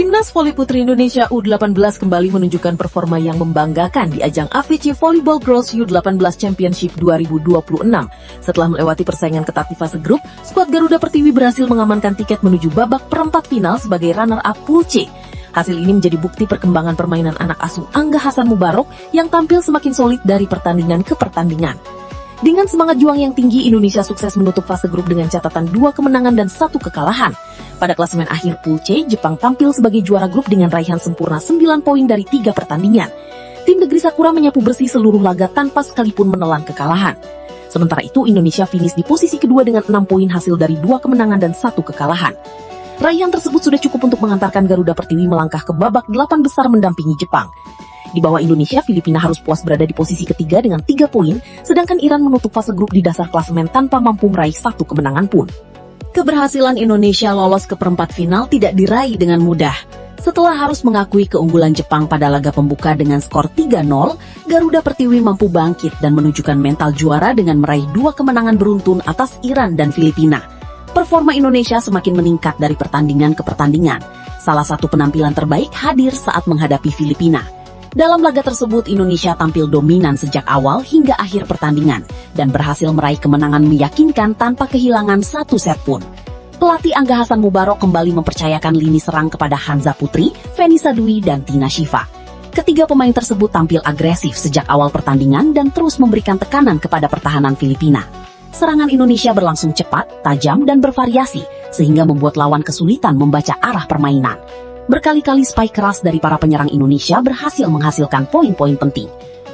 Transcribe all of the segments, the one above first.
Timnas Voli Putri Indonesia U18 kembali menunjukkan performa yang membanggakan di ajang AFC Volleyball Girls U18 Championship 2026. Setelah melewati persaingan ketat di fase grup, skuad Garuda Pertiwi berhasil mengamankan tiket menuju babak perempat final sebagai runner-up Pool C. Hasil ini menjadi bukti perkembangan permainan anak asuh Angga Hassan Mubarok yang tampil semakin solid dari pertandingan ke pertandingan. Dengan semangat juang yang tinggi, Indonesia sukses menutup fase grup dengan catatan 2 kemenangan dan 1 kekalahan. Pada klasemen akhir Pool C, Jepang tampil sebagai juara grup dengan raihan sempurna 9 poin dari 3 pertandingan. Tim negeri Sakura menyapu bersih seluruh laga tanpa sekalipun menelan kekalahan. Sementara itu, Indonesia finish di posisi kedua dengan 6 poin hasil dari 2 kemenangan dan 1 kekalahan. Raihan tersebut sudah cukup untuk mengantarkan Garuda Pertiwi melangkah ke babak 8 besar mendampingi Jepang. Di bawah Indonesia, Filipina harus puas berada di posisi ketiga dengan 3 poin, sedangkan Iran menutup fase grup di dasar klasemen tanpa mampu meraih 1 kemenangan pun. Keberhasilan Indonesia lolos ke perempat final tidak diraih dengan mudah. Setelah harus mengakui keunggulan Jepang pada laga pembuka dengan skor 3-0, Garuda Pertiwi mampu bangkit dan menunjukkan mental juara dengan meraih 2 kemenangan beruntun atas Iran dan Filipina. Performa Indonesia semakin meningkat dari pertandingan ke pertandingan. Salah satu penampilan terbaik hadir saat menghadapi Filipina. Dalam laga tersebut, Indonesia tampil dominan sejak awal hingga akhir pertandingan dan berhasil meraih kemenangan meyakinkan tanpa kehilangan 1 set pun. Pelatih Angga Hassan Mubarok kembali mempercayakan lini serang kepada Hanza Putri, Venisa Dwi, dan Tina Shiva. Ketiga pemain tersebut tampil agresif sejak awal pertandingan dan terus memberikan tekanan kepada pertahanan Filipina. Serangan Indonesia berlangsung cepat, tajam, dan bervariasi, sehingga membuat lawan kesulitan membaca arah permainan. Berkali-kali spike keras dari para penyerang Indonesia berhasil menghasilkan poin-poin penting.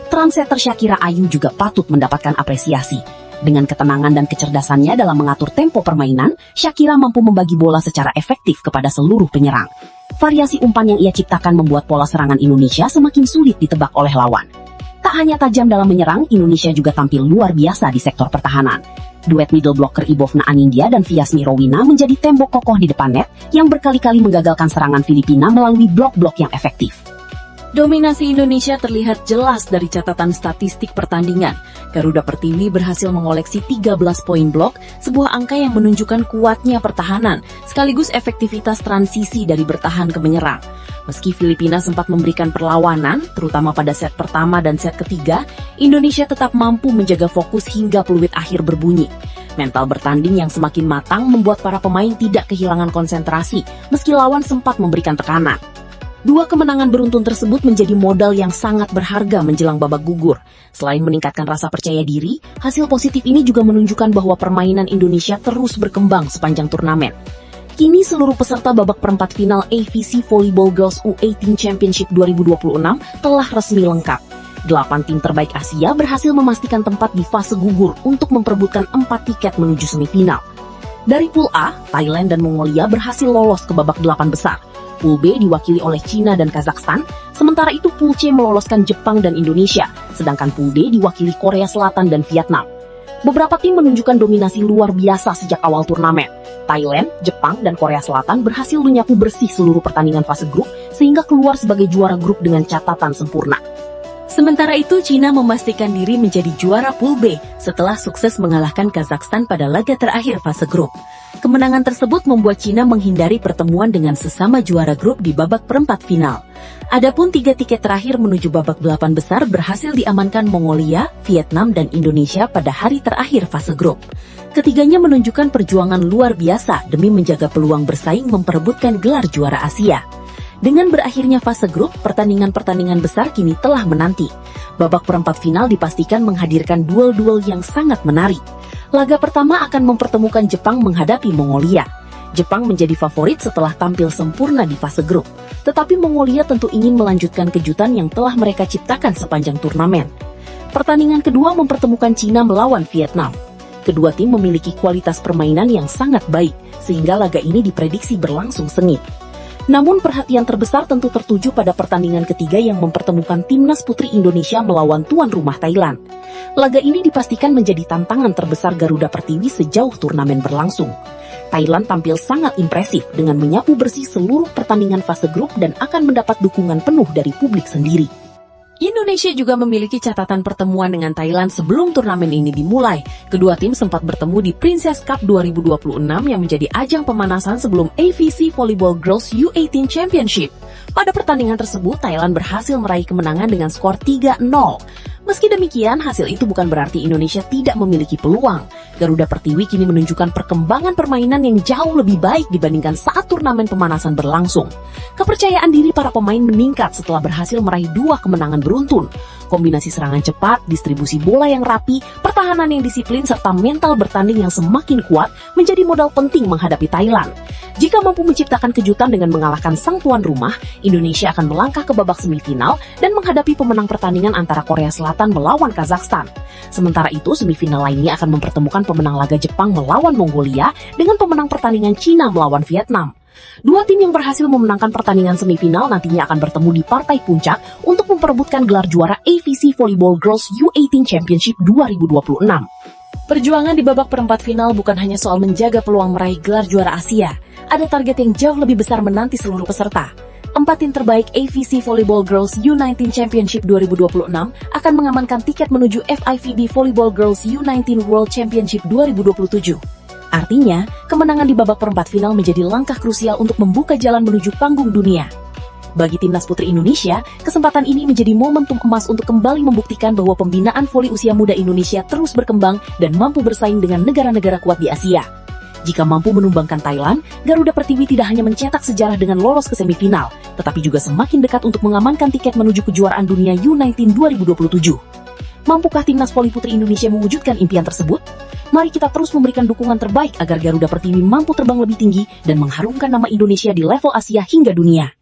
Trendsetter Shakira Ayu juga patut mendapatkan apresiasi. Dengan ketenangan dan kecerdasannya dalam mengatur tempo permainan, Shakira mampu membagi bola secara efektif kepada seluruh penyerang. Variasi umpan yang ia ciptakan membuat pola serangan Indonesia semakin sulit ditebak oleh lawan. Tak hanya tajam dalam menyerang, Indonesia juga tampil luar biasa di sektor pertahanan. Duet middle blocker Ibovna Anindya dan Viasmi Rowina menjadi tembok kokoh di depan net yang berkali-kali menggagalkan serangan Filipina melalui blok-blok yang efektif. Dominasi Indonesia terlihat jelas dari catatan statistik pertandingan. Garuda Pertiwi berhasil mengoleksi 13 poin blok, sebuah angka yang menunjukkan kuatnya pertahanan, sekaligus efektivitas transisi dari bertahan ke menyerang. Meski Filipina sempat memberikan perlawanan, terutama pada set pertama dan set ketiga, Indonesia tetap mampu menjaga fokus hingga peluit akhir berbunyi. Mental bertanding yang semakin matang membuat para pemain tidak kehilangan konsentrasi, meski lawan sempat memberikan tekanan. 2 kemenangan beruntun tersebut menjadi modal yang sangat berharga menjelang babak gugur. Selain meningkatkan rasa percaya diri, hasil positif ini juga menunjukkan bahwa permainan Indonesia terus berkembang sepanjang turnamen. Kini seluruh peserta babak perempat final AFC Volleyball Girls U18 Championship 2026 telah resmi lengkap. 8 tim terbaik Asia berhasil memastikan tempat di fase gugur untuk memperebutkan 4 tiket menuju semifinal. Dari Pool A, Thailand dan Mongolia berhasil lolos ke babak 8 besar. Pool B diwakili oleh China dan Kazakhstan, sementara itu Pool C meloloskan Jepang dan Indonesia, sedangkan Pool D diwakili Korea Selatan dan Vietnam. Beberapa tim menunjukkan dominasi luar biasa sejak awal turnamen. Thailand, Jepang, dan Korea Selatan berhasil menyapu bersih seluruh pertandingan fase grup sehingga keluar sebagai juara grup dengan catatan sempurna. Sementara itu, China memastikan diri menjadi juara Pool B setelah sukses mengalahkan Kazakhstan pada laga terakhir fase grup. Kemenangan tersebut membuat China menghindari pertemuan dengan sesama juara grup di babak perempat final. Adapun 3 tiket terakhir menuju babak 8 besar berhasil diamankan Mongolia, Vietnam, dan Indonesia pada hari terakhir fase grup. Ketiganya menunjukkan perjuangan luar biasa demi menjaga peluang bersaing memperebutkan gelar juara Asia. Dengan berakhirnya fase grup, pertandingan-pertandingan besar kini telah menanti. Babak perempat final dipastikan menghadirkan duel-duel yang sangat menarik. Laga pertama akan mempertemukan Jepang menghadapi Mongolia. Jepang menjadi favorit setelah tampil sempurna di fase grup. Tetapi Mongolia tentu ingin melanjutkan kejutan yang telah mereka ciptakan sepanjang turnamen. Pertandingan kedua mempertemukan China melawan Vietnam. Kedua tim memiliki kualitas permainan yang sangat baik, sehingga laga ini diprediksi berlangsung sengit. Namun perhatian terbesar tentu tertuju pada pertandingan ketiga yang mempertemukan Timnas Putri Indonesia melawan tuan rumah Thailand. Laga ini dipastikan menjadi tantangan terbesar Garuda Pertiwi sejauh turnamen berlangsung. Thailand tampil sangat impresif dengan menyapu bersih seluruh pertandingan fase grup dan akan mendapat dukungan penuh dari publik sendiri. Indonesia juga memiliki catatan pertemuan dengan Thailand sebelum turnamen ini dimulai. Kedua tim sempat bertemu di Princess Cup 2026 yang menjadi ajang pemanasan sebelum AVC Volleyball Girls U18 Championship. Pada pertandingan tersebut, Thailand berhasil meraih kemenangan dengan skor 3-0. Meski demikian, hasil itu bukan berarti Indonesia tidak memiliki peluang. Garuda Pertiwi kini menunjukkan perkembangan permainan yang jauh lebih baik dibandingkan saat turnamen pemanasan berlangsung. Kepercayaan diri para pemain meningkat setelah berhasil meraih 2 kemenangan beruntun. Kombinasi serangan cepat, distribusi bola yang rapi, pertahanan yang disiplin, serta mental bertanding yang semakin kuat menjadi modal penting menghadapi Thailand. Jika mampu menciptakan kejutan dengan mengalahkan sang tuan rumah, Indonesia akan melangkah ke babak semifinal dan menghadapi pemenang pertandingan antara Korea Selatan melawan Kazakhstan. Sementara itu, semifinal lainnya akan mempertemukan pemenang laga Jepang melawan Mongolia dengan pemenang pertandingan Cina melawan Vietnam. Dua tim yang berhasil memenangkan pertandingan semifinal nantinya akan bertemu di partai puncak untuk memperebutkan gelar juara AVC Volleyball Girls U18 Championship 2026. Perjuangan di babak perempat final bukan hanya soal menjaga peluang meraih gelar juara Asia. Ada target yang jauh lebih besar menanti seluruh peserta. 4 tim terbaik AVC Volleyball Girls U19 Championship 2026 akan mengamankan tiket menuju FIVB Volleyball Girls U19 World Championship 2027. Artinya, kemenangan di babak perempat final menjadi langkah krusial untuk membuka jalan menuju panggung dunia. Bagi timnas putri Indonesia, kesempatan ini menjadi momentum emas untuk kembali membuktikan bahwa pembinaan voli usia muda Indonesia terus berkembang dan mampu bersaing dengan negara-negara kuat di Asia. Jika mampu menumbangkan Thailand, Garuda Pertiwi tidak hanya mencetak sejarah dengan lolos ke semifinal, tetapi juga semakin dekat untuk mengamankan tiket menuju kejuaraan dunia U19 2027. Mampukah timnas voli putri Indonesia mewujudkan impian tersebut? Mari kita terus memberikan dukungan terbaik agar Garuda Pertiwi mampu terbang lebih tinggi dan mengharumkan nama Indonesia di level Asia hingga dunia.